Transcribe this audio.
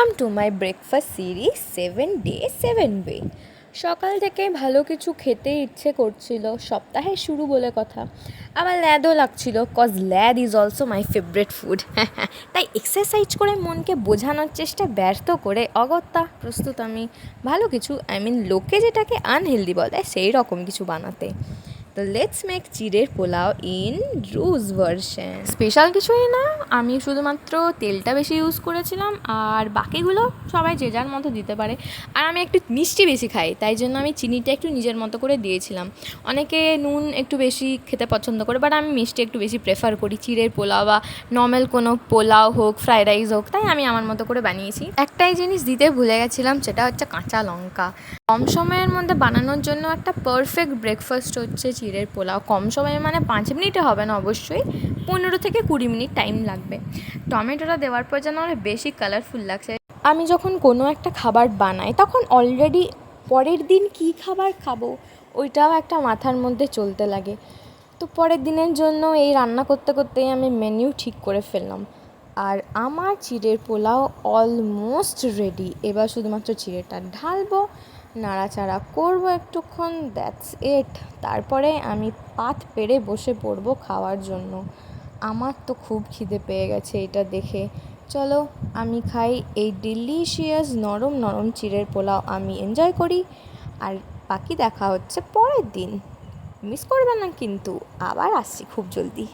Welcome to my breakfast series 7 day 7 way. সকাল থেকে ভালো কিছু খেতে ইচ্ছে করছিল, সপ্তাহের শুরু বলে কথা। আমার ল্যাদও লাগছিল, কজ ল্যাদ is also my favourite food. তাই এক্সারসাইজ করে মনকে বোঝানোর চেষ্টা ব্যর্থ করে অগত্যা প্রস্তুত আমি ভালো কিছু, লোকে যেটাকে আনহেলদি বলে সেই রকম কিছু বানাতে। তো লেটস মেক চিড়ের পোলাও ইন রুজ ভার্সন। স্পেশাল কিছুই না, আমি শুধুমাত্র তেলটা বেশি ইউজ করেছিলাম, আর বাকিগুলো সবাই যে যার মতো দিতে পারে। আর আমি একটু মিষ্টি বেশি খাই, তাই জন্য আমি চিনিটা একটু নিজের মতো করে দিয়েছিলাম। অনেকে নুন একটু বেশি খেতে পছন্দ করে, বাট আমি মিষ্টি একটু বেশি প্রেফার করি চিড়ের পোলাও বা নর্মাল কোনো পোলাও হোক, ফ্রাইড রাইস হোক, তাই আমি আমার মতো করে বানিয়েছি। একটাই জিনিস দিতে ভুলে গেছিলাম, সেটা হচ্ছে কাঁচা লঙ্কা। কম সময়ের মধ্যে বানানোর জন্য একটা পারফেক্ট ব্রেকফাস্ট হচ্ছে চিড়ের পোলাও। কম সময়ে মানে 5 মিনিটে হবে না, অবশ্যই 15 থেকে 20 মিনিট টাইম লাগবে। টমেটোটা দেওয়ার পর যেন আমার বেশি কালারফুল লাগছে। আমি যখন কোনো একটা খাবার বানাই তখন অলরেডি পরের দিন কী খাবার খাবো ওইটাও একটা মাথার মধ্যে চলতে লাগে। তো পরের দিনের জন্য এই রান্না করতে করতেই আমি মেনু ঠিক করে ফেললাম। আর আমার চিড়ের পোলাও অলমোস্ট রেডি। এবার শুধুমাত্র চিড়েটা ঢালবো, নাড়াচাড়া করবো একটুক্ষণ, দ্যাটস ইট। তারপরে আমি পাত পেরে বসে পড়বো খাওয়ার জন্য। আমার তো খুব খিদে পেয়ে গেছে এটা দেখে। চলো আমি খাই এই ডিলিশিয়াস নরম নরম চিড়ের পোলাও, আমি এনজয় করি। আর বাকি দেখা হচ্ছে পরের দিন। মিস করবে না কিন্তু, আবার আসছি খুব জলদি।